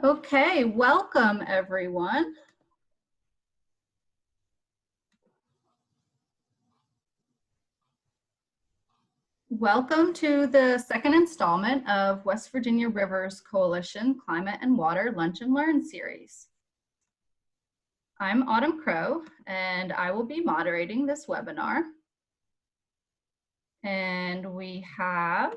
Okay, welcome everyone. Welcome to the second installment of West Virginia Rivers Coalition Climate and Water Lunch and Learn series. I'm Autumn Crow, and I will be moderating this webinar. And we have,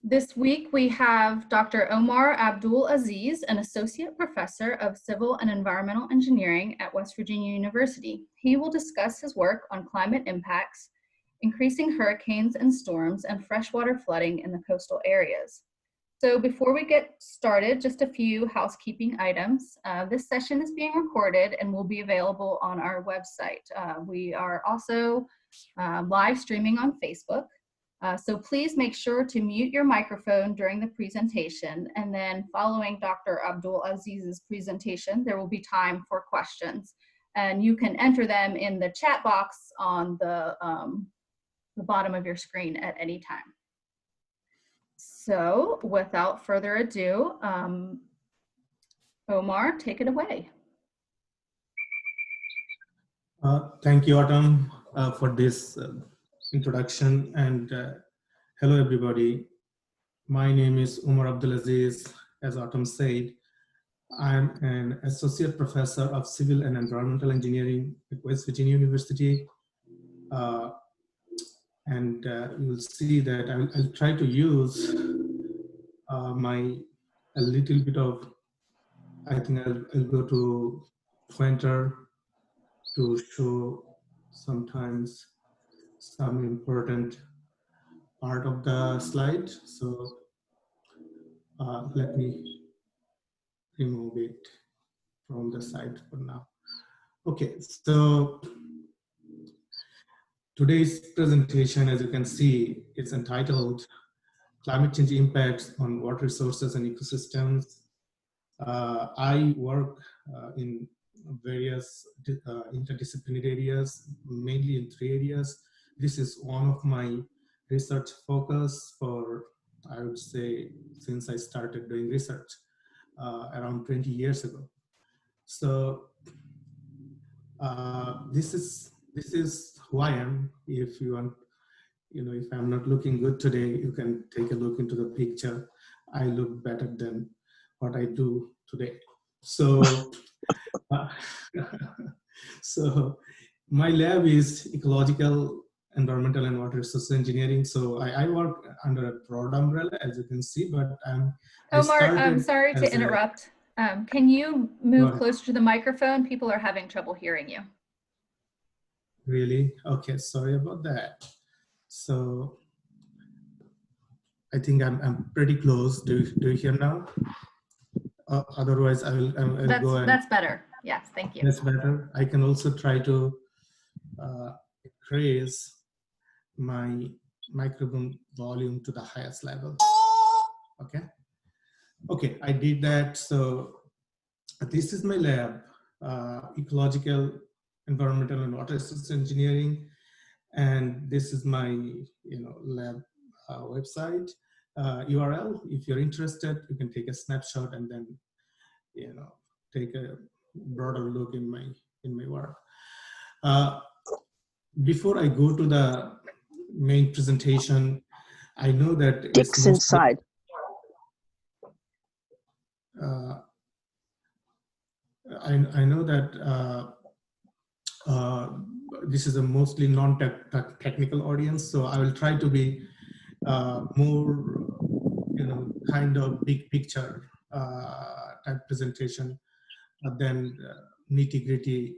this week we have Dr. Omar Abdul-Aziz, an Associate Professor of Civil and Environmental Engineering at West Virginia University. He will discuss his work on climate impacts, increasing hurricanes and storms, and freshwater flooding in the coastal areas. So before we get started, just a few housekeeping items. This session is being recorded and will be available on our website. We are also live streaming on Facebook. So please make sure to mute your microphone during the presentation, and then following Dr. Abdul-Aziz's presentation, there will be time for questions. And you can enter them in the chat box on the bottom of your screen at any time. So without further ado, Omar, take it away. Thank you, Autumn, for this introduction, and hello everybody. My name is Omar Abdul-Aziz. As Autumn said, I'm an Associate Professor of Civil and Environmental Engineering at West Virginia University. You'll see that I'll try to use a little bit of, I think I'll go to pointer to show sometimes some important part of the slide. So let me remove it from the site for now. Okay, so today's presentation, as you can see, is entitled Climate Change Impacts on Water Resources and Ecosystems. I work in various interdisciplinary areas, mainly in 3 areas. This is one of my research focus for, I would say, since I started doing research around 20 years ago. So this is who I am. If you want, if I'm not looking good today, you can take a look into the picture. I look better than what I do today. So, so my lab is ecological, environmental, and water resource engineering. So I work under a broad umbrella, as you can see, but Omar, I'm sorry to interrupt. Can you move closer to the microphone? People are having trouble hearing you. Really? Okay, sorry about that. So I think I'm pretty close. Do you hear now? Otherwise, I'll go and... That's better. Yes, thank you. That's better. I can also try to increase my microphone volume to the highest level. Okay. Okay, I did that. So this is my lab, ecological, environmental, and water resource engineering, and this is my lab website URL. If you're interested, you can take a snapshot and then take a broader look in my work. Before I go to the main presentation, I know that Dick's inside. I know that this is a mostly non-technical audience, so I will try to be more, kind of big picture type presentation than nitty-gritty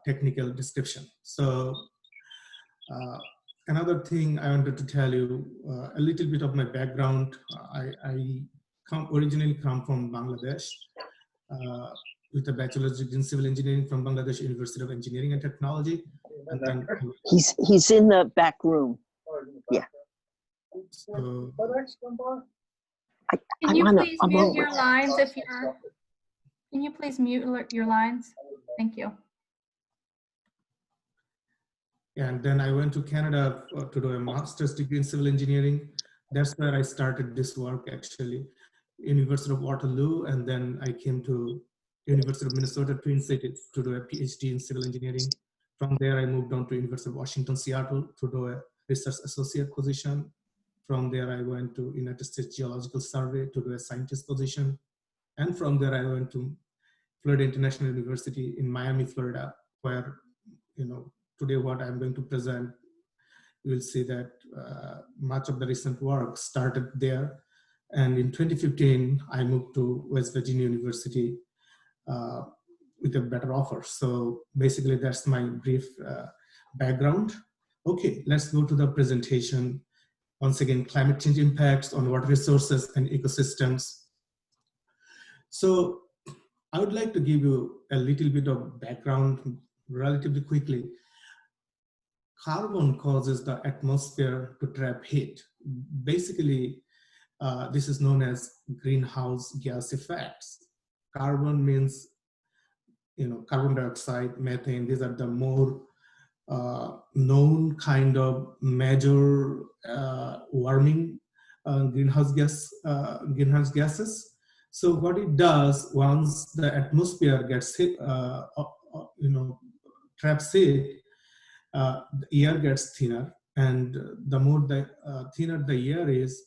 technical description. So another thing I wanted to tell you a little bit of my background. I originally come from Bangladesh with a bachelor's degree in civil engineering from Bangladesh University of Engineering and Technology. And then he's in the back room. Yeah. So, can you please mute your lines if you're? Can you please mute your lines? Thank you. And then I went to Canada to do a master's degree in civil engineering. That's where I started this work actually, University of Waterloo, and then I came to University of Minnesota Twin Cities to do a PhD in civil engineering. From there, I moved on to University of Washington, Seattle to do a research associate position. From there, I went to United States Geological Survey to do a scientist position. And from there, I went to Florida International University in Miami, Florida, where, today what I'm going to present, you will see that much of the recent work started there. And in 2015, I moved to West Virginia University with a better offer. So basically, that's my brief background. Okay, let's go to the presentation. Once again, climate change impacts on water resources and ecosystems. So I would like to give you a little bit of background relatively quickly. Carbon causes the atmosphere to trap heat. Basically, this is known as greenhouse gas effects. Carbon means, carbon dioxide, methane. These are the more known kind of major warming greenhouse gases. So what it does, once the atmosphere gets hit, traps heat, the air gets thinner, and the more thinner the air is,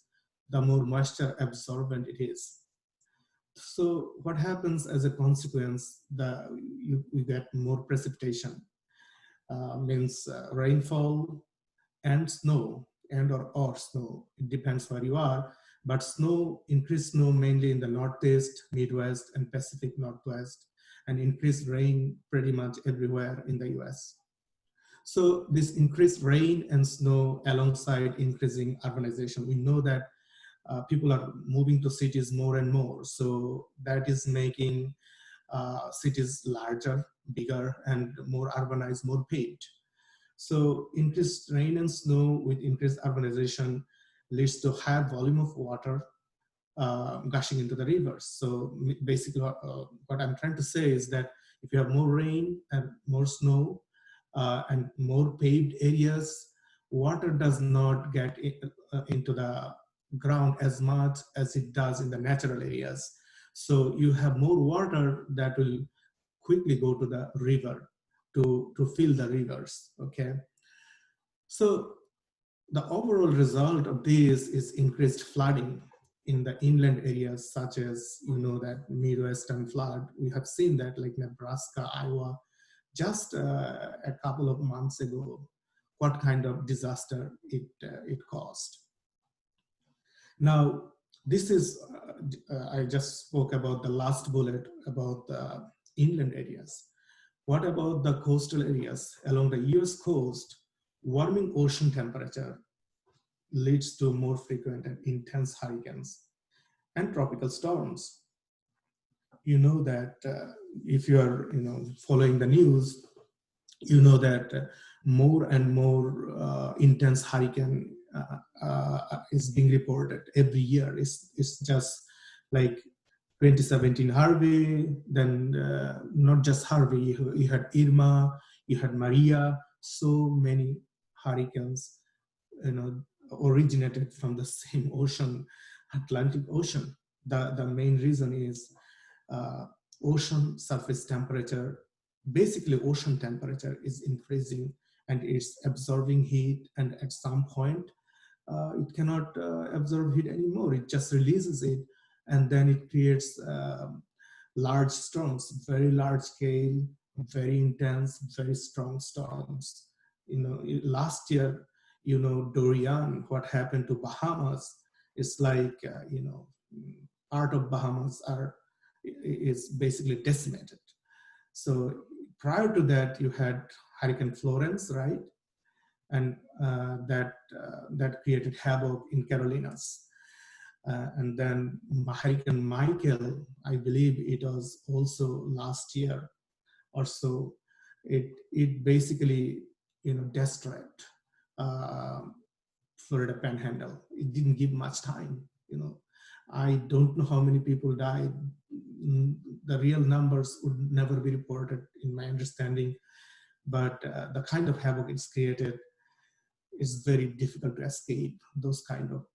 the more moisture absorbent it is. So what happens as a consequence, you get more precipitation, means rainfall and snow, or snow. It depends where you are, but increased snow mainly in the Northeast, Midwest, and Pacific Northwest, and increased rain pretty much everywhere in the US. So this increased rain and snow alongside increasing urbanization, we know that people are moving to cities more and more. So that is making cities larger, bigger, and more urbanized, more paved. So increased rain and snow with increased urbanization leads to higher volume of water gushing into the rivers. So basically what I'm trying to say is that if you have more rain and more snow and more paved areas, water does not get into the ground as much as it does in the natural areas. So you have more water that will quickly go to the river to fill the rivers, okay? So the overall result of this is increased flooding in the inland areas, such as, that Midwestern flood. We have seen that like Nebraska, Iowa, just a couple of months ago, what kind of disaster it caused. Now, this is, I just spoke about the last bullet about the inland areas. What about the coastal areas? Along the US coast, warming ocean temperature leads to more frequent and intense hurricanes and tropical storms. You know that if you are following the news, you know that more and more intense hurricane is being reported every year. It's just like 2017 Harvey, then not just Harvey, you had Irma, you had Maria, so many hurricanes, originated from the same ocean, Atlantic Ocean. The main reason is ocean surface temperature. Basically, ocean temperature is increasing and it's absorbing heat, and at some point, it cannot absorb heat anymore. It just releases it, and then it creates large storms, very large scale, very intense, very strong storms. Last year, Dorian, what happened to Bahamas, is like, part of Bahamas is basically decimated. So prior to that, you had Hurricane Florence, right? And that created havoc in Carolinas. And then Hurricane Michael, I believe it was also last year or so. It basically, destroyed Florida Panhandle. It didn't give much time. I don't know how many people died. The real numbers would never be reported, in my understanding. But the kind of havoc it's created is very difficult to escape. Those kind of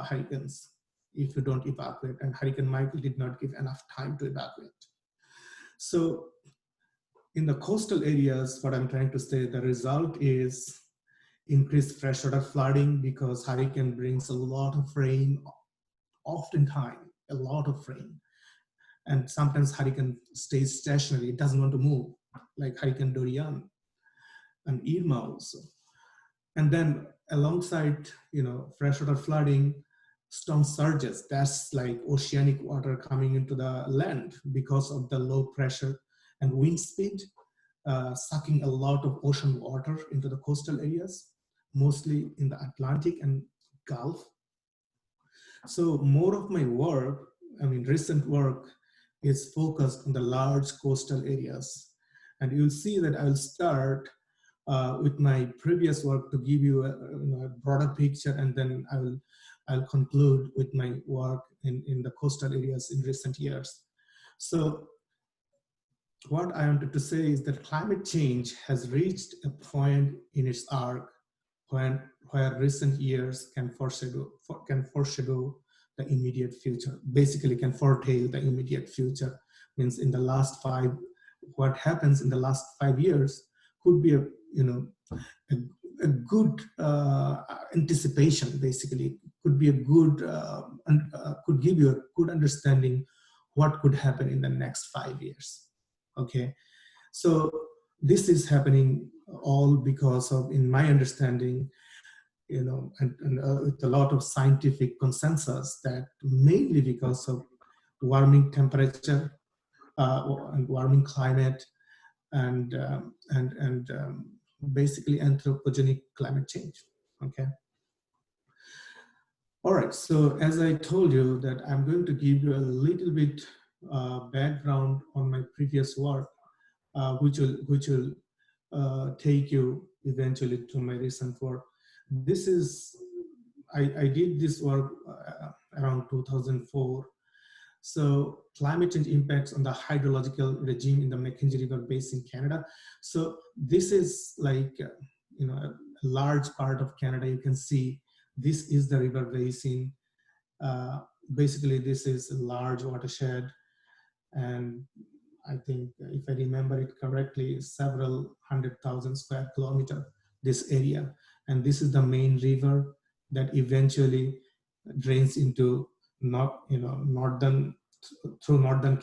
hurricanes if you don't evacuate, and Hurricane Michael did not give enough time to evacuate. So in the coastal areas, what I'm trying to say, the result is increased freshwater flooding because hurricane brings a lot of rain, oftentimes a lot of rain. And sometimes hurricane stays stationary, it doesn't want to move, like Hurricane Dorian and Irma also. And then alongside, freshwater flooding, storm surges, that's like oceanic water coming into the land because of the low pressure and wind speed, sucking a lot of ocean water into the coastal areas, mostly in the Atlantic and Gulf. So more of my work, recent work, is focused on the large coastal areas. And you'll see that I'll start with my previous work to give you a broader picture, and then I'll conclude with my work in the coastal areas in recent years. So what I wanted to say is that climate change has reached a point in its arc where recent years can foreshadow the immediate future, basically can foretell the immediate future. Means in the last what happens in the last 5 years could be a good anticipation, basically, could be a good, could give you a good understanding what could happen in the next 5 years, okay? So this is happening all because of, in my understanding, with a lot of scientific consensus, that mainly because of warming temperature and warming climate and basically anthropogenic climate change, okay? All right, so as I told you that I'm going to give you a little bit background on my previous work, which will take you eventually to my recent work. This is, I did this work around 2004. So climate change impacts on the hydrological regime in the Mackenzie River Basin, Canada. So this is like, a large part of Canada. You can see this is the river basin. Basically, this is a large watershed. And I think, if I remember it correctly, several 100,000 square kilometers, this area. And this is the main river that eventually drains into northern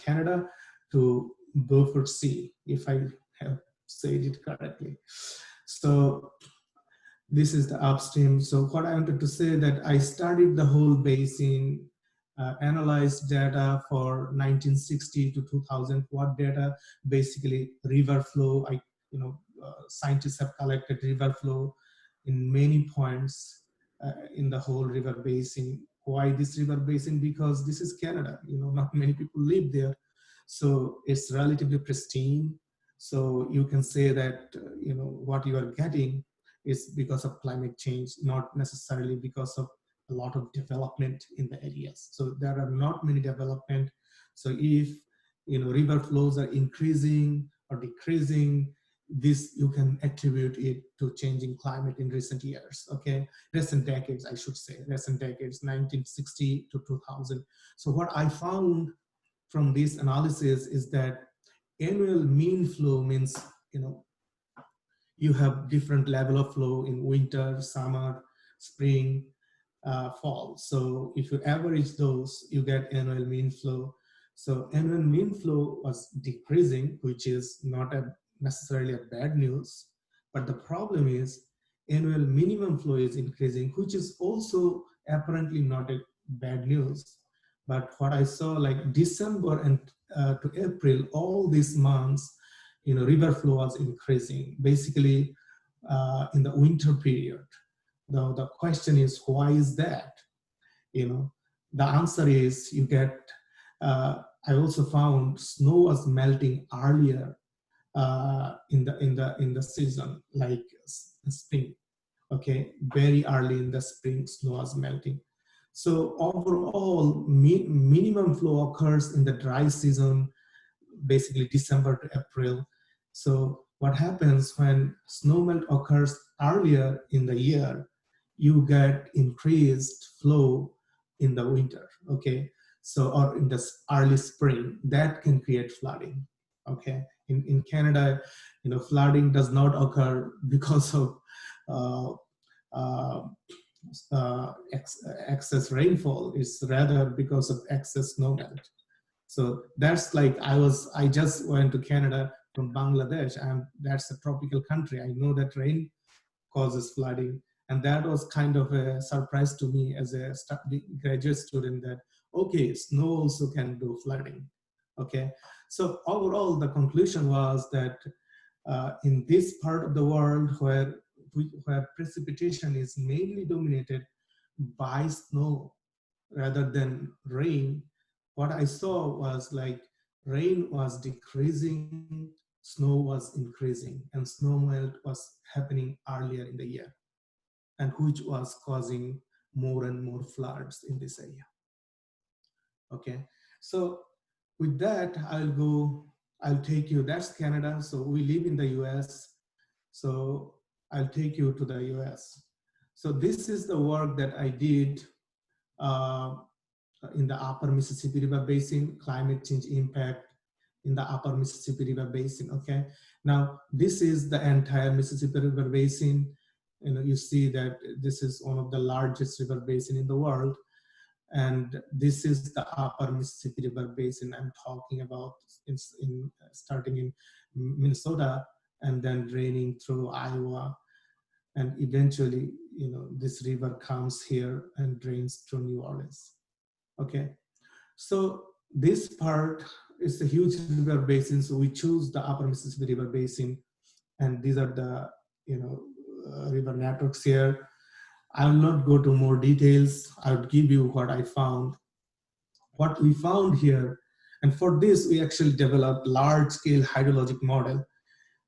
Canada to Beaufort Sea, if I have said it correctly. So this is the upstream. So what I wanted to say, that I studied the whole basin, analyzed data for 1960 to 2000, what data, basically river flow. Scientists have collected river flow in many points in the whole river basin. Why this river basin? Because this is Canada, not many people live there. So it's relatively pristine. So you can say that, what you are getting is because of climate change, not necessarily because of a lot of development in the areas. So there are not many development. So if, river flows are increasing or decreasing, this you can attribute it to changing climate in recent years, okay? Recent decades, I should say, recent decades, 1960 to 2000. So what I found from this analysis is that annual mean flow means, you have different level of flow in winter, summer, spring, fall. So if you average those, you get annual mean flow. So annual mean flow was decreasing, which is not necessarily a bad news, but the problem is annual minimum flow is increasing, which is also apparently not a bad news. But what I saw, like December and to April, all these months, river flow was increasing, basically in the winter period. Now the question is, why is that? The answer is, you get, I also found snow was melting earlier in the season, like spring, okay? Very early in the spring, snow was melting. So overall, minimum flow occurs in the dry season, basically December to April. So what happens when snow melt occurs earlier in the year, you get increased flow in the winter, okay? So, or in the early spring, that can create flooding, okay? In Canada, flooding does not occur because of uh, uh, excess rainfall. It's rather because of excess snowmelt. So that's like, I just went to Canada from Bangladesh, and that's a tropical country. I know that rain causes flooding. And that was kind of a surprise to me as a graduate student, that, okay, snow also can do flooding, okay? So overall, the conclusion was that in this part of the world where precipitation is mainly dominated by snow rather than rain, what I saw was like rain was decreasing, snow was increasing, and snow melt was happening earlier in the year, and which was causing more and more floods in this area. Okay, so with that, I'll take you, that's Canada. So we live in the US. So I'll take you to the US. So this is the work that I did in the upper Mississippi River Basin, climate change impact in the upper Mississippi River Basin, okay? Now, this is the entire Mississippi River Basin. You see that this is one of the largest river basin in the world. And this is the upper Mississippi River Basin I'm talking about, starting in Minnesota and then draining through Iowa. And eventually, this river comes here and drains through New Orleans. Okay, so this part is a huge river basin. So we choose the upper Mississippi River Basin, and these are the river networks here. I will not go to more details. I would give you what I found. What we found here, and for this we actually developed large-scale hydrologic model,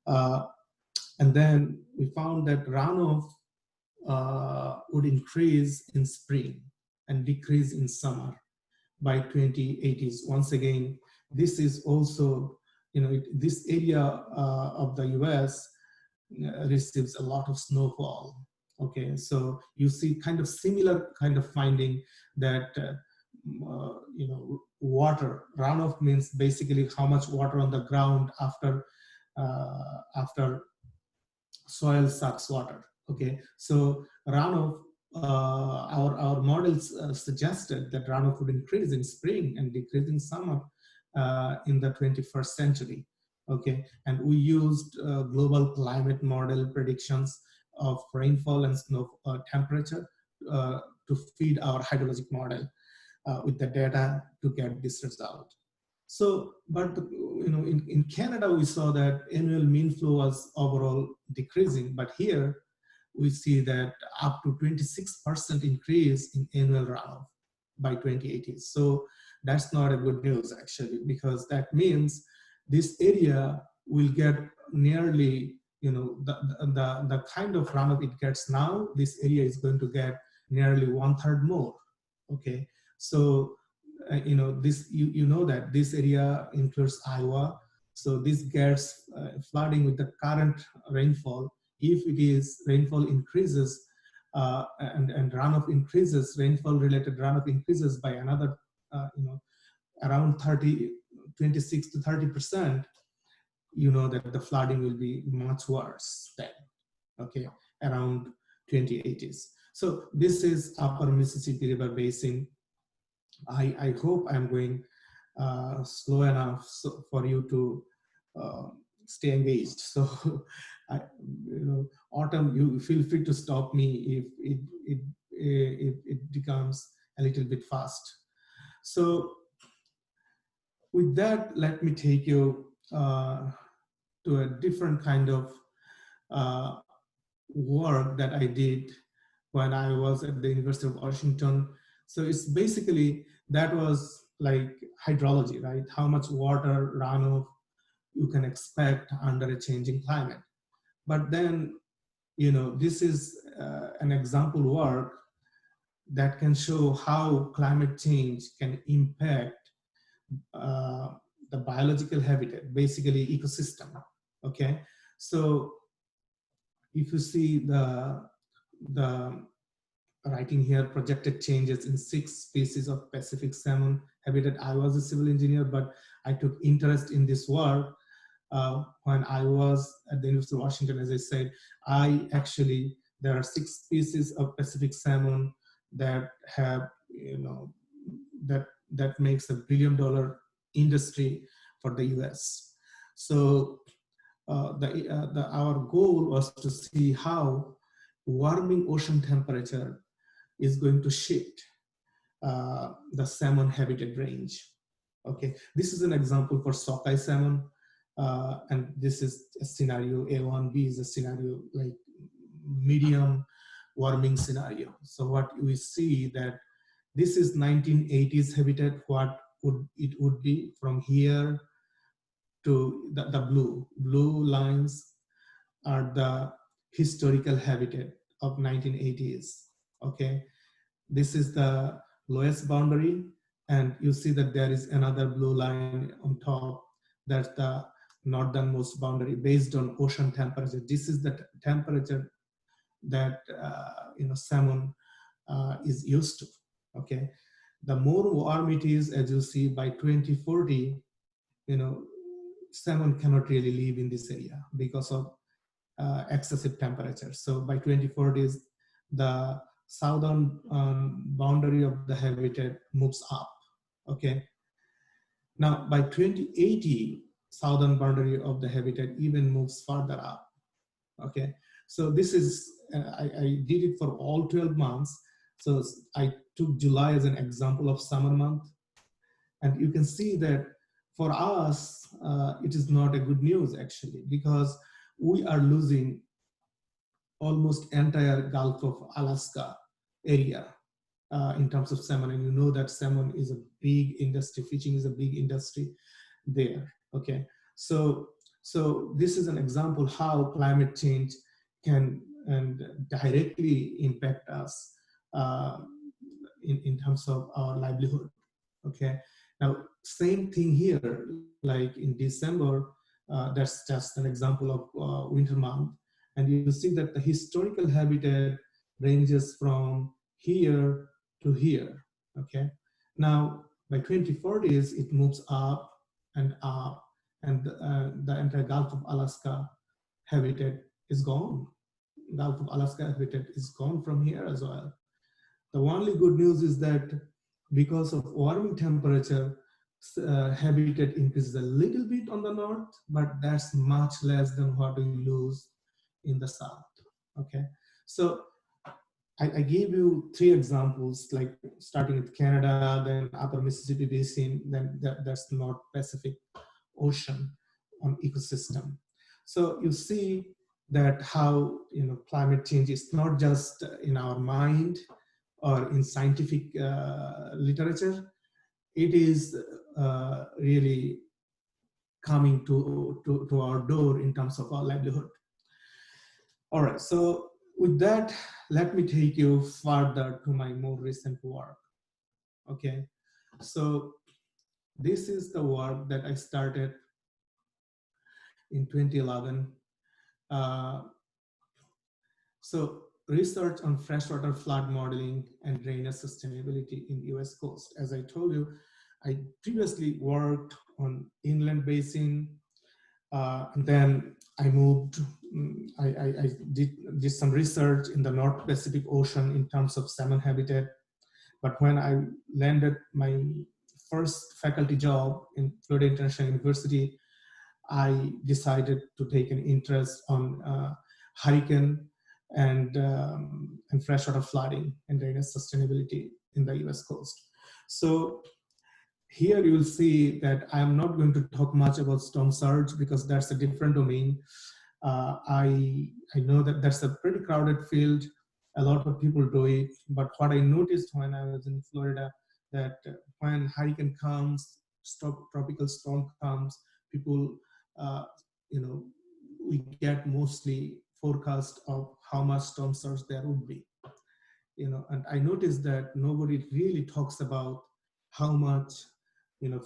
and then we found that runoff would increase in spring and decrease in summer by 2080s. Once again, this is also, this area of the US receives a lot of snowfall. Okay, so you see kind of similar kind of finding that, water runoff means basically how much water on the ground after soil sucks water. Okay, so runoff, our models suggested that runoff would increase in spring and decrease in summer in the 21st century. Okay, and we used global climate model predictions of rainfall and snow temperature to feed our hydrologic model with the data to get this result. So, but in Canada, we saw that annual mean flow was overall decreasing, but here we see that up to 26% increase in annual runoff by 2080. So that's not a good news actually, because that means this area will get nearly, the kind of runoff it gets now, this area is going to get nearly 1/3 more. Okay, so this, that this area includes Iowa, so this gets flooding with the current rainfall. If it is rainfall increases and runoff increases, rainfall related runoff increases by another around 26 to 30%, that the flooding will be much worse then, okay, around 2080s. So this is upper Mississippi River Basin. I hope I'm going slow enough for you to stay engaged. So, Autumn, you feel free to stop me if it becomes a little bit fast. So, with that, let me take you to a different kind of work that I did when I was at the University of Washington. So it's basically, that was like hydrology, right? How much water runoff you can expect under a changing climate. But then, this is an example work that can show how climate change can impact the biological habitat, basically ecosystem, okay? So if you see the writing here projected changes in 6 species of Pacific salmon habitat. I was a civil engineer, but I took interest in this work when I was at the University of Washington. As I said, there are 6 species of Pacific salmon that have, that makes $1 billion industry for the US. So our goal was to see how warming ocean temperature is going to shift the salmon habitat range. Okay, this is an example for sockeye salmon, and this is a scenario. A1B is a scenario like medium warming scenario. So what we see that this is 1980s habitat. What would be from here to the blue lines are the historical habitat of 1980s. Okay, this is the lowest boundary, and you see that there is another blue line on top. That's the northernmost boundary based on ocean temperature. This is the temperature that salmon is used to. Okay, the more warm it is, as you see, by 2040, salmon cannot really live in this area because of excessive temperature. So by 2040s, the southern boundary of the habitat moves up. Okay. Now by 2080, southern boundary of the habitat even moves further up. Okay. So this is, I did it for all 12 months. So I took July as an example of summer month. And you can see that for us, it is not a good news actually, because we are losing almost entire Gulf of Alaska area in terms of salmon. And you know that salmon is a big industry, fishing is a big industry there, okay? So this is an example how climate change can directly impact us in terms of our livelihood, okay? Now, same thing here, like in December, that's just an example of winter month. And you see that the historical habitat ranges from here to here, okay? Now, by 2040s, it moves up, and the entire Gulf of Alaska habitat is gone. Gulf of Alaska habitat is gone from here as well. The only good news is that because of warming temperature, habitat increases a little bit on the north, but that's much less than what we lose in the south, okay? So I gave you 3 examples, like starting with Canada, then upper Mississippi Basin, then that's North Pacific Ocean on ecosystem. So you see that how climate change is not just in our mind or in scientific literature, it is really coming to our door in terms of our livelihood. All right, so with that, let me take you further to my more recent work. Okay, so this is the work that I started in 2011. So research on freshwater flood modeling and drainage sustainability in US coast. As I told you, I previously worked on inland basin, and then I moved, I did some research in the North Pacific Ocean in terms of salmon habitat. But when I landed my first faculty job in Florida International University, I decided to take an interest on hurricane and freshwater flooding and drainage sustainability in the US coast. So here you will see that I'm not going to talk much about storm surge because that's a different domain. I know that that's a pretty crowded field. A lot of people do it, but what I noticed when I was in Florida, that when hurricane comes, tropical storm comes, people, we get mostly forecast of how much storm surge there would be. And I noticed that nobody really talks about how much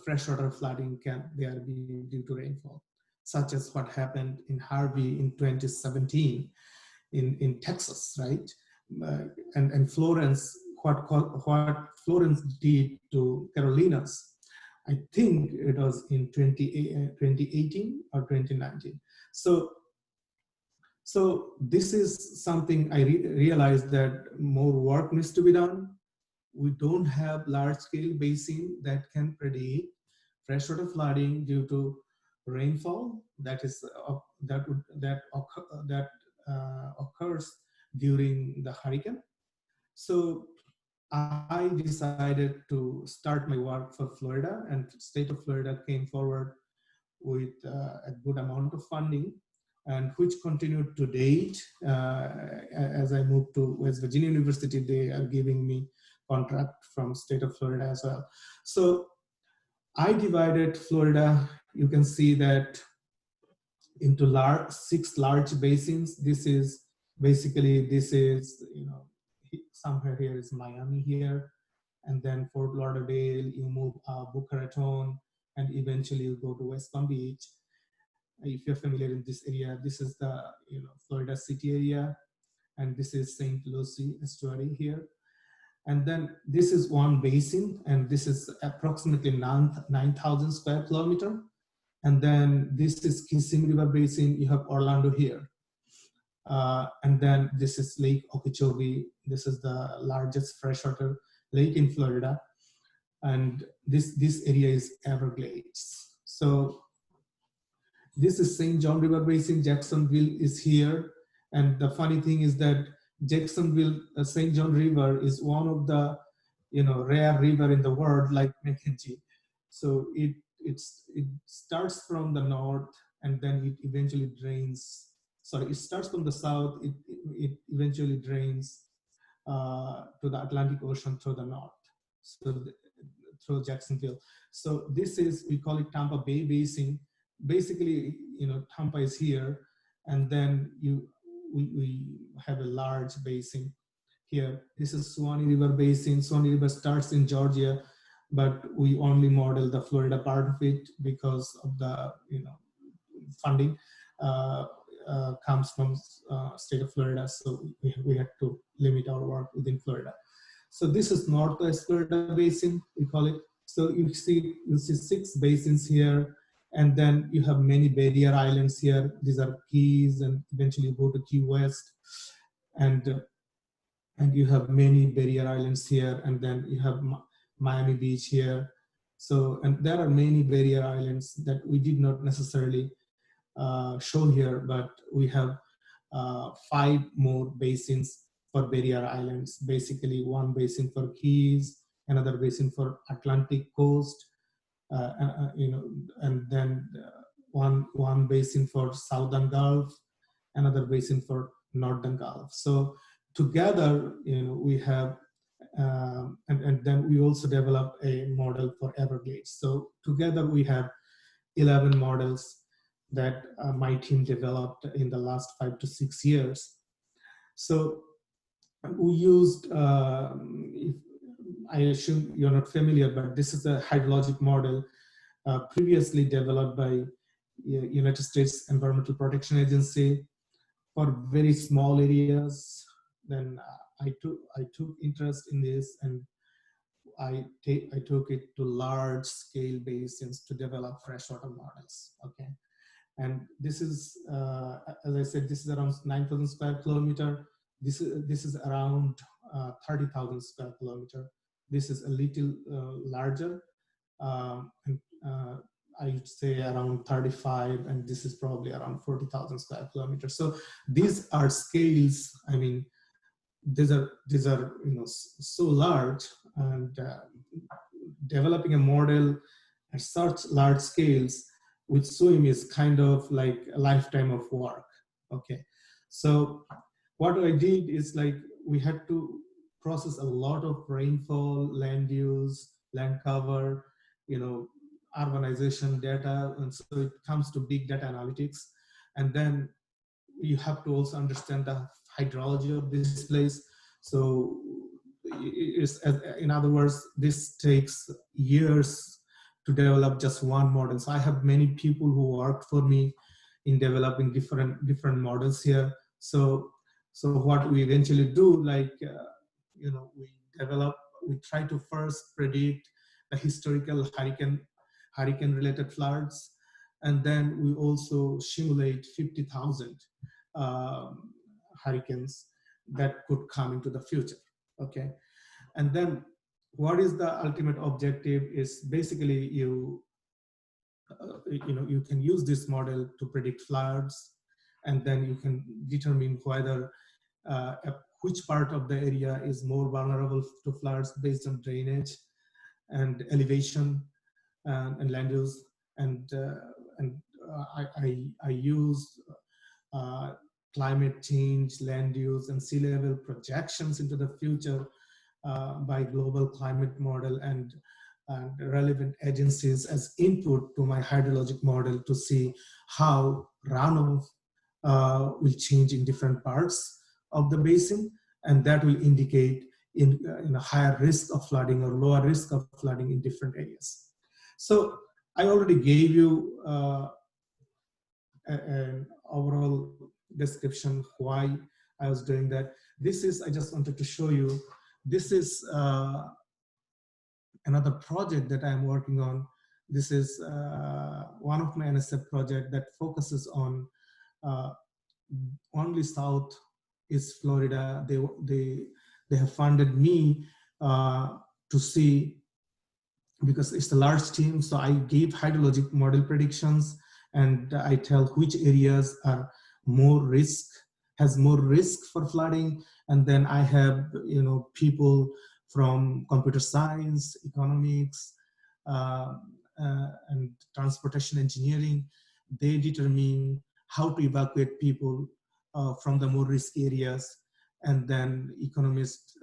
freshwater flooding can there be due to rainfall, such as what happened in Harvey in 2017 in Texas, right? and Florence, what Florence did to Carolinas. I think it was in 2018 or 2019. So this is something I realized that more work needs to be done. We don't have large-scale basin that can predict freshwater flooding due to rainfall that occurs during the hurricane. So I decided to start my work for Florida, and the state of Florida came forward with a good amount of funding, and which continued to date. As I moved to West Virginia University, they are giving me contract from state of Florida as well. So I divided Florida, you can see that, into 6 large basins. This is basically, somewhere here is Miami here, and then Fort Lauderdale, you move Boca Raton, and eventually you go to West Palm Beach. If you're familiar in this area, this is the Florida City area, and this is St. Lucie estuary here. And then this is one basin, and this is approximately 9,000 square kilometer. And then this is Kissimmee River Basin. You have Orlando here. And then this is Lake Okeechobee. This is the largest freshwater lake in Florida. And this area is Everglades. So this is St. John River Basin. Jacksonville is here. And the funny thing is that Jacksonville, St. John River is one of the rare river in the world, like Mackenzie. So it starts from the north, and then it eventually drains. Sorry, it starts from the south. It eventually drains to the Atlantic Ocean through the north, so through Jacksonville. So this is, we call it Tampa Bay Basin. Basically, Tampa is here, and then we have a large basin here. This is Suwannee River Basin. Suwannee River starts in Georgia, but we only model the Florida part of it because of the funding comes from state of Florida, so we had to limit our work within Florida. So this is Northwest Florida Basin, we call it. So you see 6 basins here, and then you have many barrier islands here. These are Keys, and eventually you go to Key West, and you have many barrier islands here, and then you have Miami Beach here. So, and there are many barrier islands that we did not necessarily show here, but we have 5 more basins for barrier islands. Basically, one basin for Keys, another basin for Atlantic coast, and then one basin for Southern Gulf, another basin for Northern Gulf. So together, we have, and then we also developed a model for Everglades. So together we have 11 models that my team developed in the last 5 to 6 years. So we used, I assume you're not familiar, but this is a hydrologic model previously developed by United States Environmental Protection Agency for very small areas. Then I took interest in this, and I took it to large scale basins to develop freshwater models. Okay, and this is, as I said, this is around 9,000 square kilometer. This is around 30,000 square kilometer. This is a little larger, and I would say around 35, and this is probably around 40,000 square kilometers. So these are scales. I mean, these are so large, and developing a model at such large scales with SWIM is kind of like a lifetime of work. Okay, so what I did is, like, we had to process a lot of rainfall, land use, land cover, urbanization data, and so it comes to big data analytics. And then you have to also understand the hydrology of this place. So in other words, this takes years to develop just one model. So I have many people who worked for me in developing different models here. So So what we eventually do, like, we try to first predict the historical hurricane related floods. And then we also simulate 50,000 hurricanes that could come into the future, okay? And then what is the ultimate objective is basically you can use this model to predict floods, and then you can determine whether which part of the area is more vulnerable to floods based on drainage and elevation and land use. And I use climate change, land use, and sea level projections into the future by global climate model and relevant agencies as input to my hydrologic model to see how runoff will change in different parts of the basin, and that will indicate in a higher risk of flooding or lower risk of flooding in different areas. So I already gave you an overall description why I was doing that. This is, I just wanted to show you, this is another project that I'm working on. This is one of my NSF project that focuses on only south is Florida. They have funded me to see, because it's a large team, so I gave hydrologic model predictions, and I tell which areas are has more risk for flooding. And then I have people from computer science, economics, and transportation engineering. They determine how to evacuate people from the more risky areas, and then economists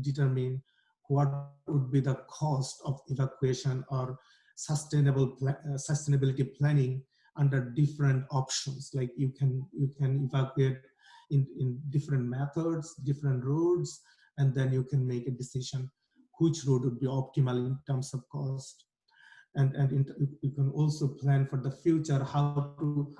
determine what would be the cost of evacuation or sustainability planning under different options. Like you can evacuate in different methods, different roads, and then you can make a decision which road would be optimal in terms of cost. And you can also plan for the future how to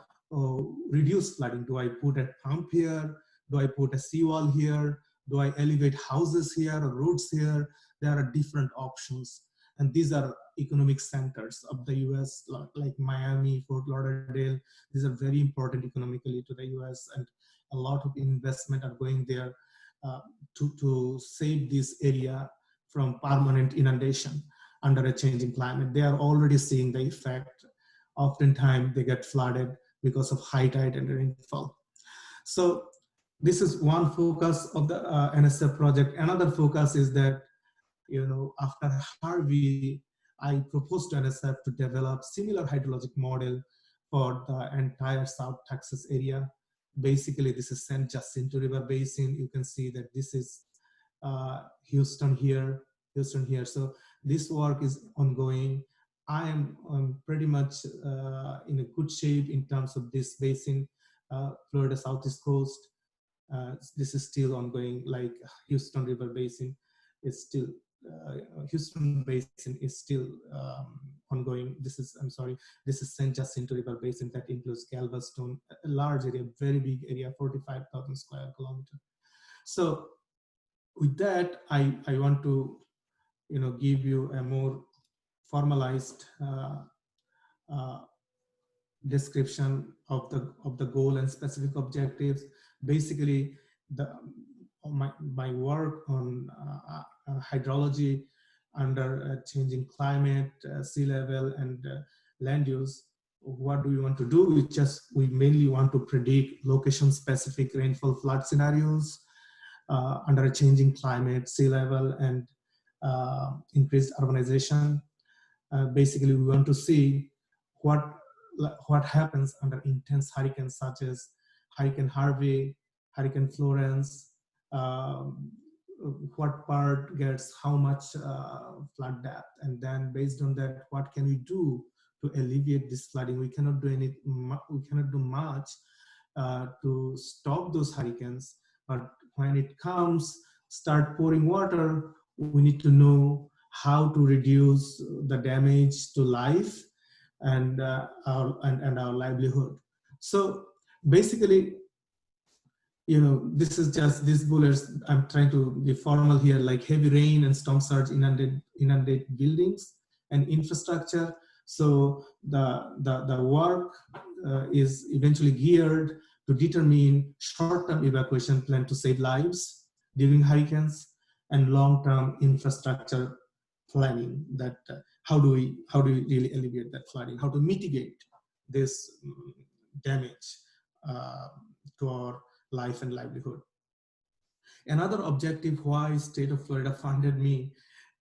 reduce flooding. Do I put a pump here? Do I put a seawall here? Do I elevate houses here or roads here? There are different options. And these are economic centers of the US, like Miami, Fort Lauderdale. These are very important economically to the US, and a lot of investment are going there to save this area from permanent inundation under a changing climate. They are already seeing the effect. Oftentimes they get flooded because of high tide and rainfall. So this is one focus of the NSF project. Another focus is that, after Harvey, I proposed to NSF to develop similar hydrologic model for the entire South Texas area. Basically, this is San Jacinto River Basin. You can see that this is Houston here. So this work is ongoing. I am pretty much in a good shape in terms of this basin, Florida Southeast Coast. This is still ongoing, like Houston River Basin is still, Houston Basin is still ongoing. This is San Jacinto River Basin that includes Galveston, a large area, very big area, 45,000 square kilometers. So with that, I want to give you a more formalized description of the goal and specific objectives. Basically, my work on hydrology under changing climate, sea level, and land use. What do we want to do? We mainly want to predict location-specific rainfall flood scenarios under a changing climate, sea level, and increased urbanization. Basically, we want to see what happens under intense hurricanes such as Hurricane Harvey, Hurricane Florence, what part gets how much flood depth, and then based on that, what can we do to alleviate this flooding? We cannot do much to stop those hurricanes, but when it comes, start pouring water, we need to know how to reduce the damage to life and our livelihood. So basically, this is just these bullets. I'm trying to be formal here, like heavy rain and storm surge inundate buildings and infrastructure. So the work is eventually geared to determine short-term evacuation plan to save lives during hurricanes and long-term infrastructure planning. That how do we really alleviate that flooding? How to mitigate this damage to our life and livelihood. Another objective why state of Florida funded me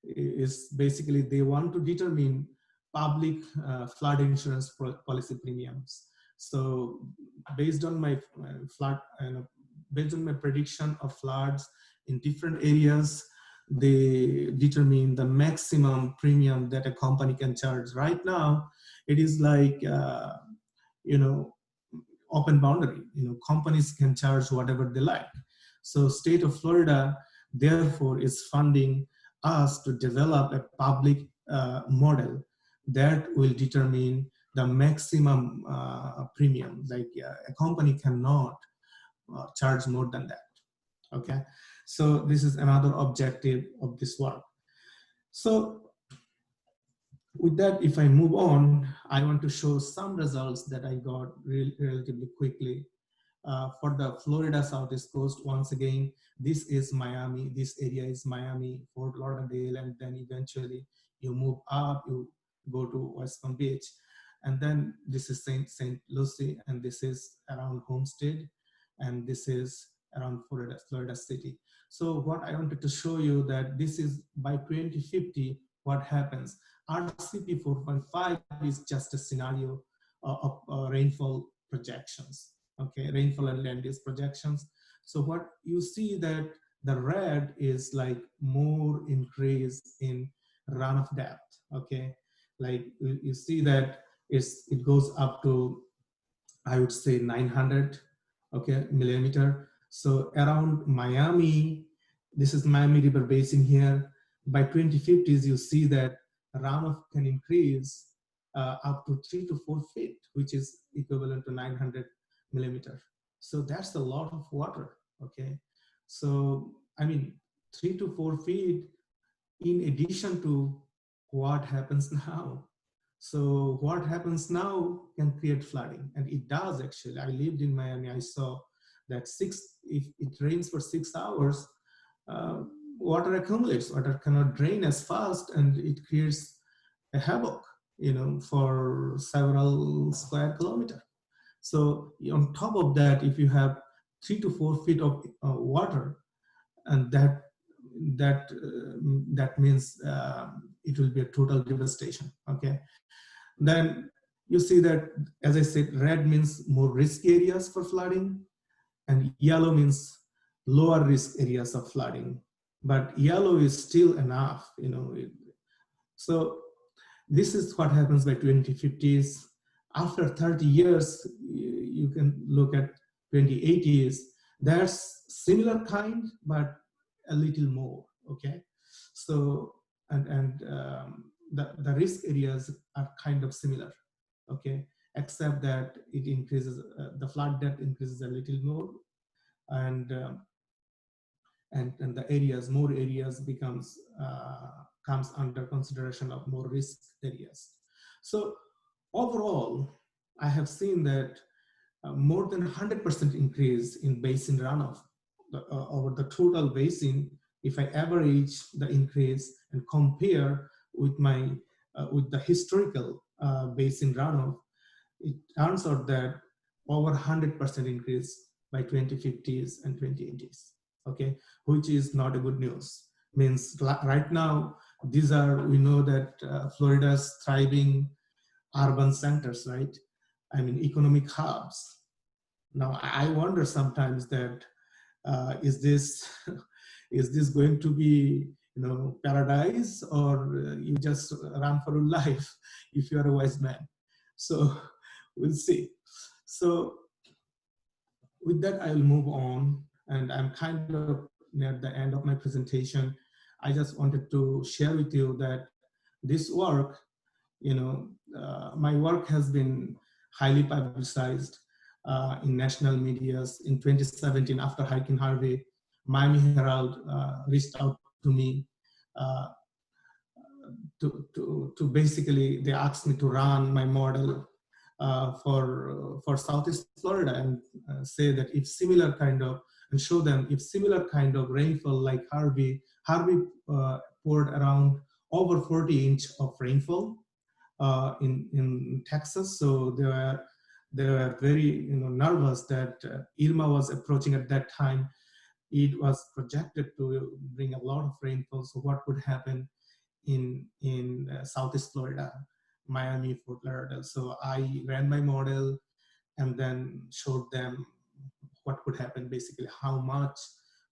is basically they want to determine public flood insurance policy premiums. So based on my based on my prediction of floods in different areas, they determine the maximum premium that a company can charge. Right now, it is like open boundary. Companies can charge whatever they like. So state of Florida, therefore, is funding us to develop a public model that will determine the maximum premium. Like a company cannot charge more than that. Okay, so this is another objective of this work. So with that, if I move on, I want to show some results that I got relatively quickly. For the Florida Southeast Coast, once again, this is Miami. This area is Miami, Fort Lauderdale, and then eventually you move up, you go to West Palm Beach, and then this is St. Lucie, and this is around Homestead, and this is around Florida City. So what I wanted to show you that this is by 2050, what happens. RCP 4.5 is just a scenario of rainfall projections. Okay, rainfall and land use projections. So what you see that the red is like more increase in runoff depth. Okay, like you see that it goes up to, I would say 900 millimeter. So around Miami, this is Miami River Basin here. By 2050s, you see that runoff can increase up to 3 to 4 feet, which is equivalent to 900 millimeter. So that's a lot of water. Okay, so I mean 3 to 4 feet in addition to what happens now. So what happens now can create flooding, and it does actually. I lived in Miami. I saw that if it rains for 6 hours, water accumulates. Water cannot drain as fast, and it creates a havoc, for several square kilometers. So on top of that, if you have 3 to 4 feet of water, and that means it will be a total devastation. Okay, then you see that, as I said, red means more risk areas for flooding, and yellow means lower risk areas of flooding. But yellow is still enough, So this is what happens by 2050s. After 30 years, you can look at 2080s. There's similar kind, but a little more. Okay, so the risk areas are kind of similar. Okay, except that it increases, the flood depth increases a little more, and the more areas comes under consideration of more risk areas. So overall, I have seen that more than 100% increase in basin runoff over the total basin. If I average the increase and compare with with the historical basin runoff, it turns out that over 100% increase by 2050s and 2080s. Okay, which is not a good news. Means right now, we know that Florida's thriving urban centers, right? I mean, economic hubs. Now, I wonder sometimes that is this going to be paradise, or you just run for your life if you are a wise man? So we'll see. So with that, I'll move on, and I'm kind of near the end of my presentation. I just wanted to share with you that this work, my work has been highly publicized. in national medias. In 2017, after Hurricane Harvey, Miami Herald reached out to me to basically, they asked me to run my model for Southeast Florida and say that if similar kind of, and show them if similar kind of rainfall like Harvey poured around over 40 inch of rainfall in Texas. So they were very nervous that Irma was approaching at that time. It was projected to bring a lot of rainfall. So what would happen in Southeast Florida, Miami, Fort Lauderdale? So I ran my model and then showed them what could happen, basically how much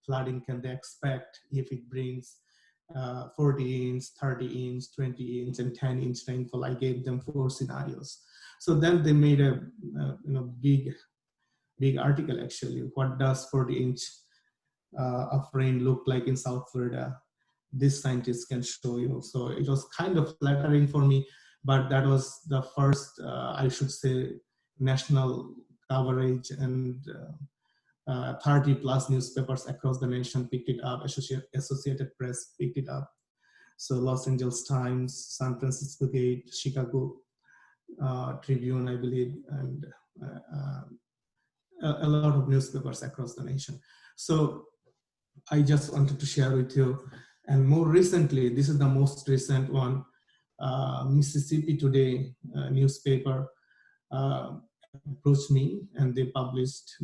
flooding can they expect if it brings 40 inch, 30 inch, 20 inch, and 10 inch rainfall. I gave them 4 scenarios. So then they made a big article actually. What does 40 inch of rain look like in South Florida? This scientist can show you. So it was kind of flattering for me, but that was the first, I should say, national coverage, and 30 plus newspapers across the nation picked it up. Associated Press picked it up. So Los Angeles Times, San Francisco Gate, Chicago Tribune, I believe, and a lot of newspapers across the nation. So I just wanted to share with you. And more recently, this is the most recent one, Mississippi Today newspaper approached me, and they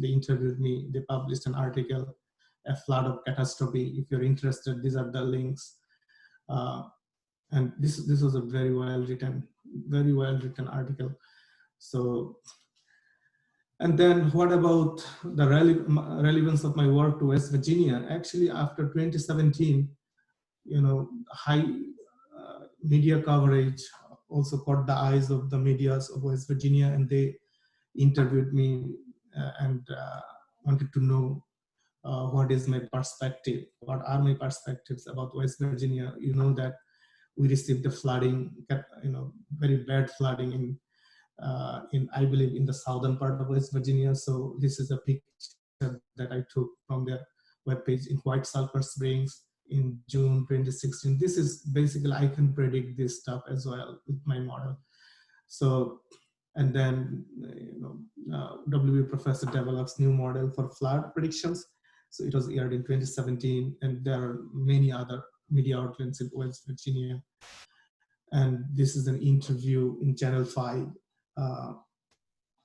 interviewed me, they published an article, A Flood of Catastrophe. If you're interested, these are the links. And this was a very well written article. So, and then what about the relevance of my work to West Virginia? Actually, after 2017, high media coverage also caught the eyes of the medias of West Virginia, and they interviewed me and wanted to know what is my perspective, what are my perspectives about West Virginia. You know that we received the flooding, very bad flooding in I believe in the southern part of West Virginia. So this is a picture that I took from their webpage in White Sulphur Springs in June 2016. This is basically, I can predict this stuff as well with my model. So, and then, WB professor develops new model for flood predictions. So it was aired in 2017, and there are many other media outlets in West Virginia. And this is an interview in Channel 5.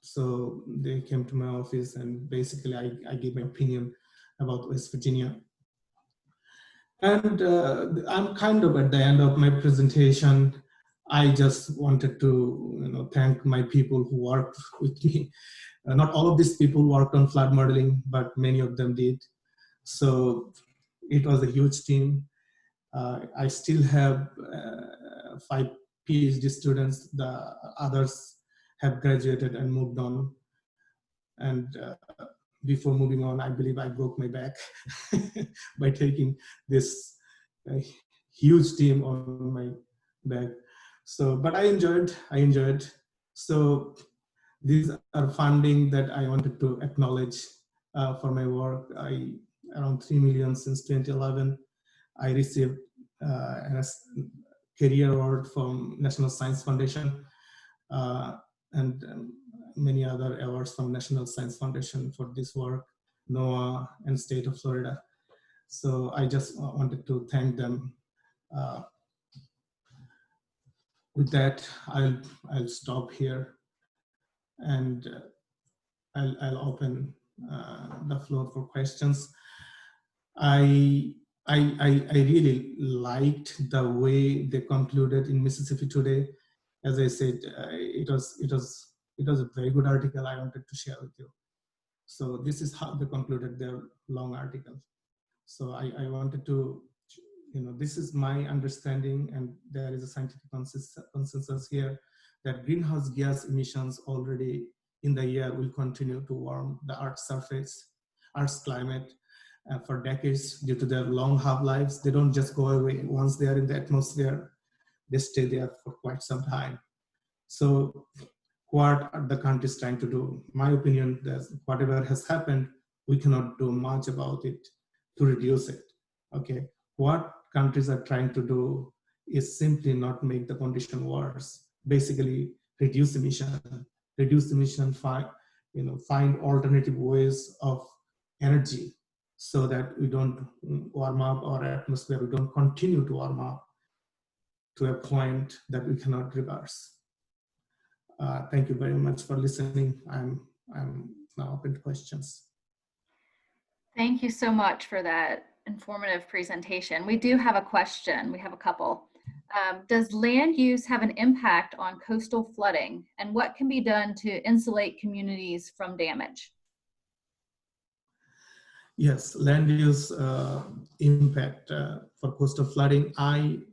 So they came to my office, and basically I gave my opinion about West Virginia. And I'm kind of at the end of my presentation. I just wanted to thank my people who worked with me. Not all of these people worked on flood modeling, but many of them did. So it was a huge team. I still have 5 PhD students. The others have graduated and moved on. And before moving on, I believe I broke my back by taking this huge team on my back. So, but I enjoyed. So these are funding that I wanted to acknowledge for my work. Around 3 million since 2011. I received a career award from National Science Foundation and many other awards from National Science Foundation for this work, NOAA, and State of Florida. So I just wanted to thank them. With that, I'll stop here, and I'll open the floor for questions. I really liked the way they concluded in Mississippi Today. As I said, it was a very good article I wanted to share with you. So this is how they concluded their long article. So I wanted to, this is my understanding, and there is a scientific consensus here that greenhouse gas emissions already in the year will continue to warm the Earth's surface, Earth's climate for decades due to their long half-lives. They don't just go away once they are in the atmosphere, they stay there for quite some time. So what are the countries trying to do. My opinion that whatever has happened, we cannot do much about it to reduce it. Okay, what countries are trying to do is simply not make the condition worse. Basically, reduce emission, find alternative ways of energy so that we don't warm up our atmosphere, we don't continue to warm up to a point that we cannot reverse. Thank you very much for listening. I'm now open to questions. Thank you so much for that informative presentation. We do have a question. We have a couple. Does land use have an impact on coastal flooding, and what can be done to insulate communities from damage? Yes, land use impact for coastal flooding.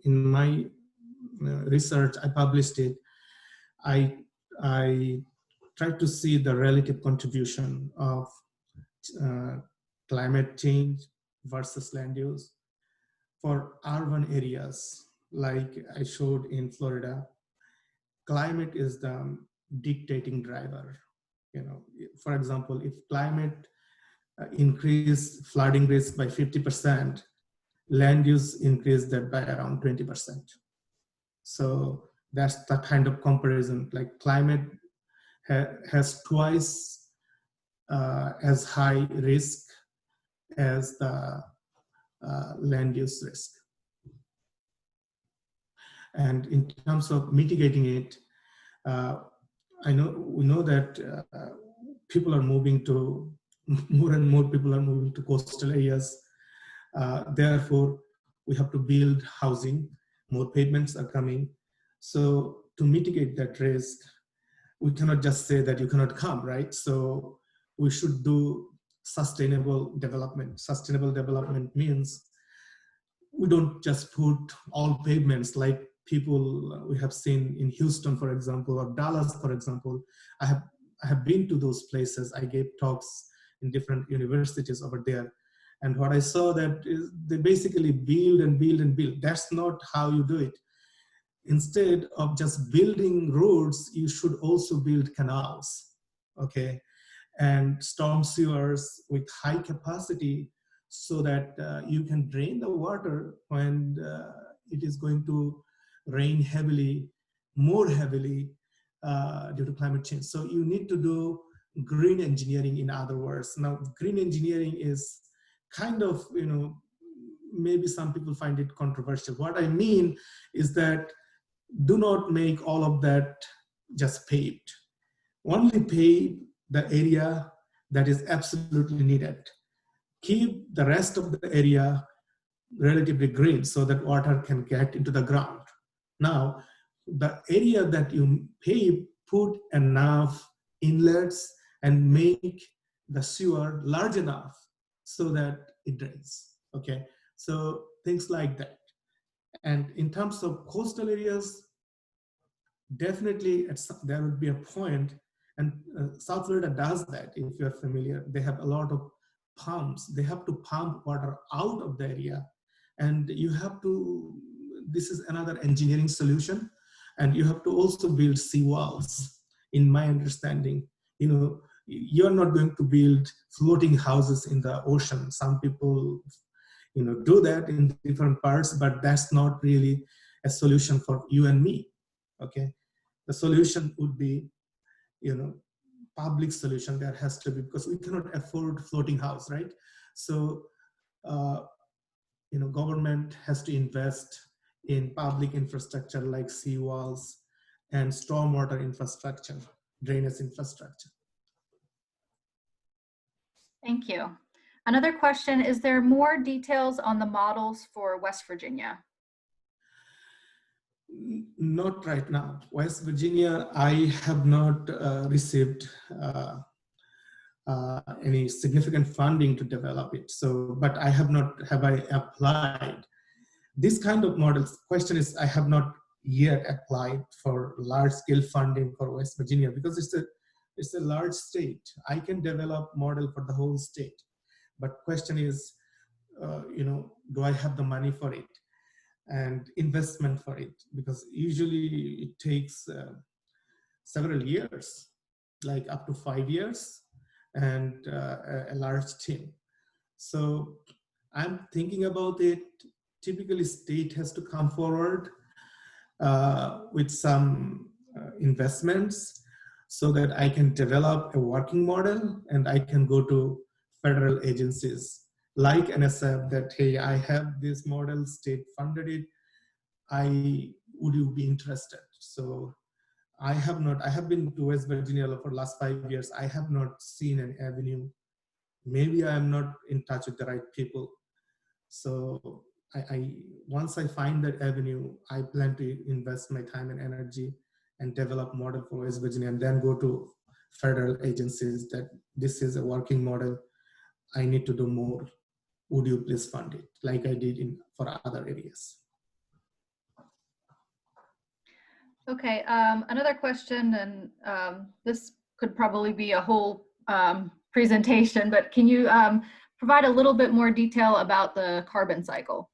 In my research, I published it. I tried to see the relative contribution of climate change versus land use. For urban areas, like I showed in Florida, climate is the dictating driver. For example, if climate increase flooding risk by 50%, land use increase that by around 20%. So that's the kind of comparison, like climate has twice as high risk as the land use risk. And in terms of mitigating it, we know that people are moving to, more and more people are moving to coastal areas. Therefore, we have to build housing, more pavements are coming. So to mitigate that risk, we cannot just say that you cannot come, right? So we should do sustainable development. Sustainable development means we don't just put all pavements like people we have seen in Houston, for example, or Dallas, for example. I have been to those places. I gave talks in different universities over there. And what I saw that is they basically build and build and build. That's not how you do it. Instead of just building roads, you should also build canals, okay? And storm sewers with high capacity so that you can drain the water when it is going to rain heavily, more heavily due to climate change. So you need to do green engineering, in other words. Now, green engineering is kind of, maybe some people find it controversial. What I mean is that do not make all of that just paved. Only pave the area that is absolutely needed. Keep the rest of the area relatively green so that water can get into the ground. Now, the area that you pave, put enough inlets and make the sewer large enough so that it drains, okay? So things like that. And in terms of coastal areas, definitely there would be a point, and South Florida does that, if you're familiar. They have a lot of pumps. They have to pump water out of the area. And you have to, this is another engineering solution, and you have to also build seawalls, in my understanding. You're not going to build floating houses in the ocean. Some people do that in different parts, but that's not really a solution for you and me, okay? The solution would be, public solution. There has to be, because we cannot afford floating house, right? So, government has to invest in public infrastructure like seawalls and stormwater infrastructure, drainage infrastructure. Thank you. Another question, is there more details on the models for West Virginia? Not right now. West Virginia, I have not received any significant funding to develop it. So, but have I applied? This kind of models, question is, I have not yet applied for large scale funding for West Virginia because it's a large state. I can develop model for the whole state. But question is, do I have the money for it and investment for it? Because usually it takes several years, like up to 5 years, and a large team. So I'm thinking about it. Typically, state has to come forward with some investments so that I can develop a working model and I can go to federal agencies like NSF that, hey, I have this model, state funded it, would you be interested? So I have been to West Virginia for the last 5 years. I have not seen an avenue. Maybe I'm not in touch with the right people. So once I find that avenue, I plan to invest my time and energy and develop model for West Virginia and then go to federal agencies that this is a working model. I need to do more. Would you please fund it like I did for other areas? Okay, another question, and this could probably be a whole presentation, but can you provide a little bit more detail about the carbon cycle?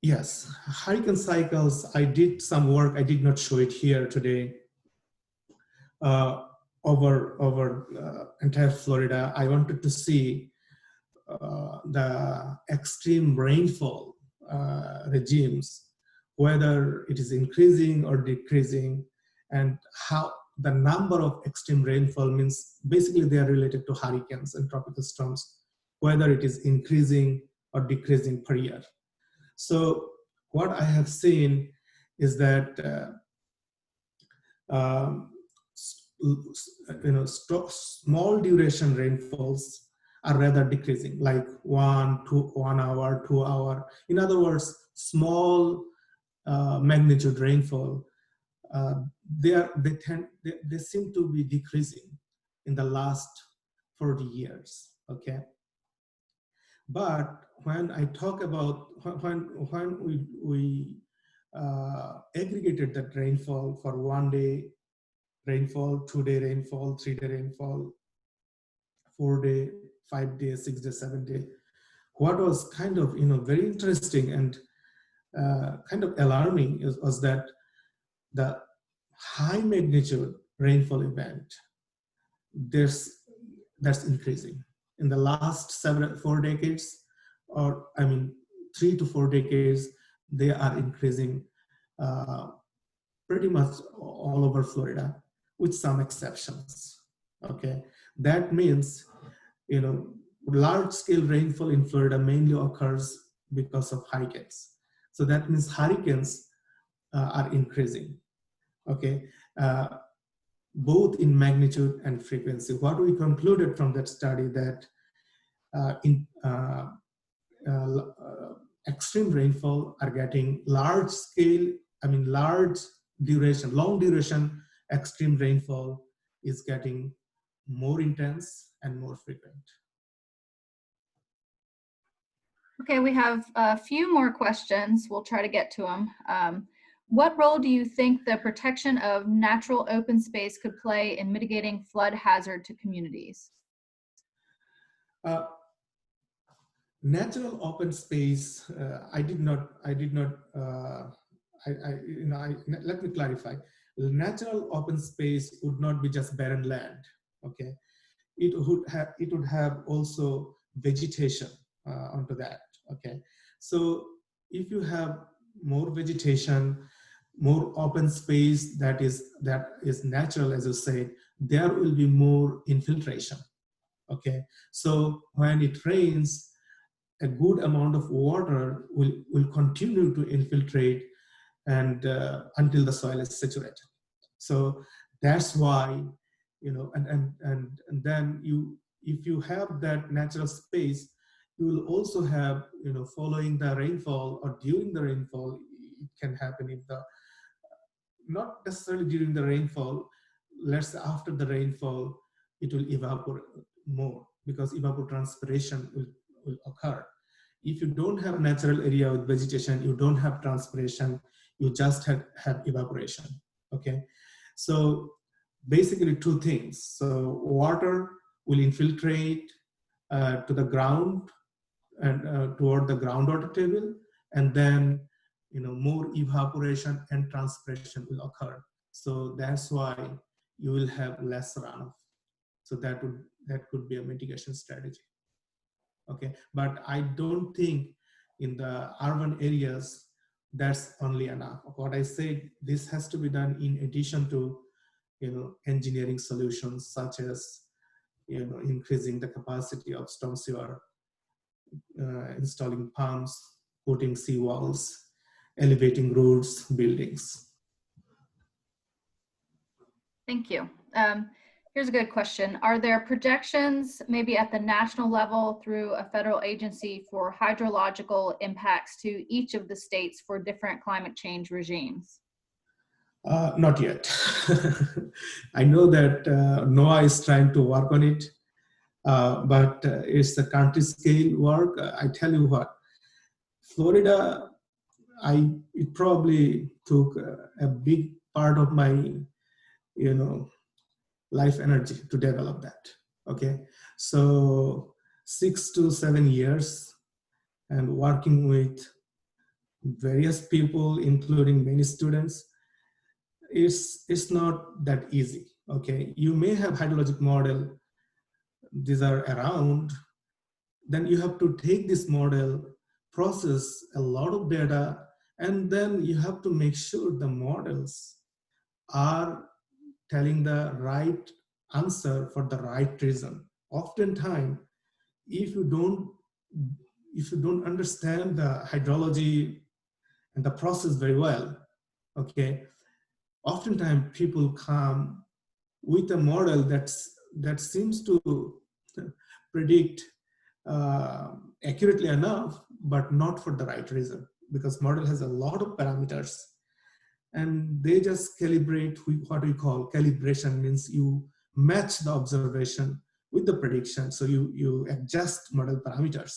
Yes, hurricane cycles, I did some work, I did not show it here today. Over entire Florida, I wanted to see the extreme rainfall regimes, whether it is increasing or decreasing, and how the number of extreme rainfall means basically they are related to hurricanes and tropical storms, whether it is increasing or decreasing per year. So what I have seen is that small duration rainfalls are rather decreasing, like 1 hour, 2 hour. In other words, small magnitude rainfall, they seem to be decreasing in the last 40 years. Okay. But when I talk about when we aggregated that rainfall for 1 day rainfall, 2 day rainfall, 3 day rainfall, 4 day, 5 day, 6 day, 7 day, what was kind of very interesting and kind of alarming was that the high magnitude rainfall event that's increasing in the last 4 decades, or 3 to 4 decades, they are increasing pretty much all over Florida, with some exceptions. Okay, that means large scale rainfall in Florida mainly occurs because of hurricanes. So that means hurricanes are increasing. Okay. Both in magnitude and frequency. What we concluded from that study that extreme rainfall are getting large scale, large duration, long duration extreme rainfall is getting more intense and more frequent. Okay, we have a few more questions. We'll try to get to them. What role do you think the protection of natural open space could play in mitigating flood hazard to communities? Natural open space, let me clarify. Natural open space would not be just barren land, okay? It would have also vegetation onto that, okay? So if you have more vegetation, more open space that is natural, as you said, there will be more infiltration. Okay, so when it rains, a good amount of water will continue to infiltrate and until the soil is saturated. So that's why and then if you have that natural space, you will also have following the rainfall or during the rainfall. It can happen if not necessarily during the rainfall, let's say after the rainfall, it will evaporate more because evapotranspiration will occur. If you don't have a natural area with vegetation, you don't have transpiration, you just have evaporation, okay? So basically two things. So water will infiltrate to the ground and toward the groundwater table, and then more evaporation and transpiration will occur. So that's why you will have less runoff. So that could be a mitigation strategy. Okay, but I don't think in the urban areas that's only enough. What I said, this has to be done in addition to, engineering solutions such as, increasing the capacity of storm sewer, installing pumps, putting seawalls, elevating roads, buildings. Thank you. Here's a good question. Are there projections, maybe at the national level through a federal agency, for hydrological impacts to each of the states for different climate change regimes? Not yet. I know that NOAA is trying to work on it, but it's the country scale work. I tell you what, Florida, it probably took a big part of my, life energy to develop that. Okay, so 6 to 7 years and working with various people, including many students, it's not that easy. Okay, you may have hydrologic model, these are around, then you have to take this model, process a lot of data, and then you have to make sure the models are telling the right answer for the right reason. Oftentimes, if you don't understand the hydrology and the process very well, okay, oftentimes people come with a model that seems to predict accurately enough, but not for the right reason, because model has a lot of parameters, and they just calibrate with what we call calibration, means you match the observation with the prediction. So you adjust model parameters.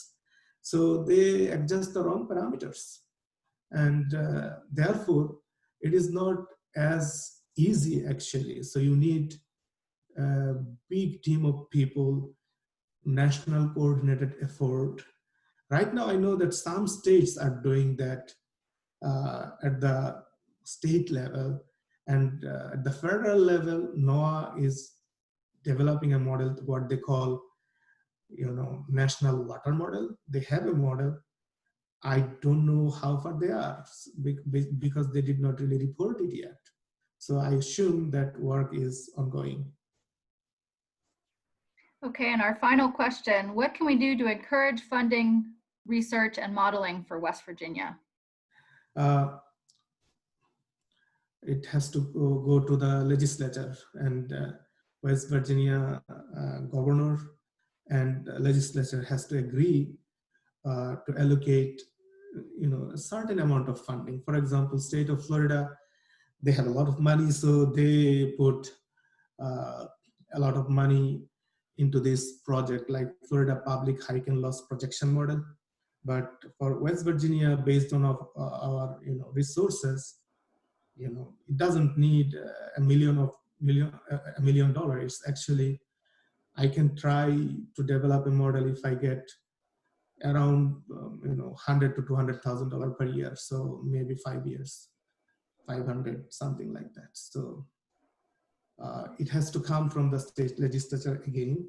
So they adjust the wrong parameters. And therefore, it is not as easy actually. So you need a big team of people, national coordinated effort. Right now, I know that some states are doing that at the state level, and at the federal level, NOAA is developing a model, what they call, national water model. They have a model. I don't know how far they are because they did not really report it yet. So I assume that work is ongoing. Okay, and our final question, what can we do to encourage funding, research, and modeling for West Virginia? It has to go to the legislature, and West Virginia governor and legislature has to agree to allocate, a certain amount of funding. For example, state of Florida, they have a lot of money, so they put a lot of money into this project, like Florida Public Hurricane Loss Projection Model. But for West Virginia, based on our resources, it doesn't need $1 million. It's actually, I can try to develop a model if I get around $100,000 to $200,000 per year. So maybe 5 years, 500, something like that. So it has to come from the state legislature again.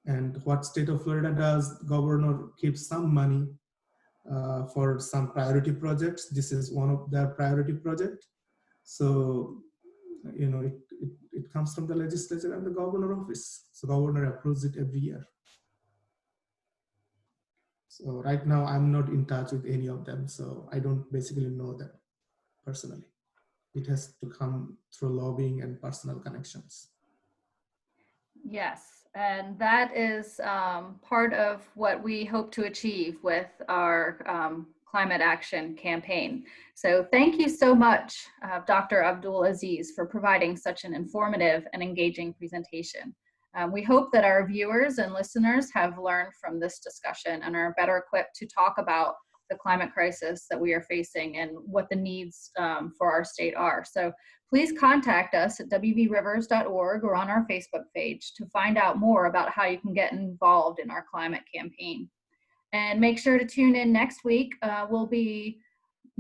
And what state of Florida does, governor keeps some money for some priority projects. This is one of their priority projects. So, it comes from the legislature and the governor office. So governor approves it every year. So right now I'm not in touch with any of them. So I don't basically know them personally. It has to come through lobbying and personal connections. Yes, and that is part of what we hope to achieve with our climate action campaign. So thank you so much, Dr. Abdul-Aziz, for providing such an informative and engaging presentation. We hope that our viewers and listeners have learned from this discussion and are better equipped to talk about the climate crisis that we are facing and what the needs for our state are. So please contact us at wvrivers.org or on our Facebook page to find out more about how you can get involved in our climate campaign. And make sure to tune in next week. We'll be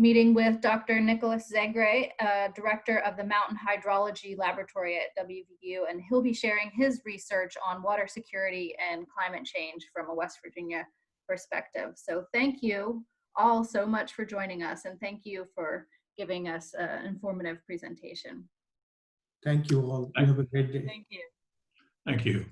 meeting with Dr. Nicholas Zegre, director of the Mountain Hydrology Laboratory at WVU, and he'll be sharing his research on water security and climate change from a West Virginia perspective. So thank you all so much for joining us, and thank you for giving us an informative presentation. Thank you all. You have a great day. Thank you. Thank you.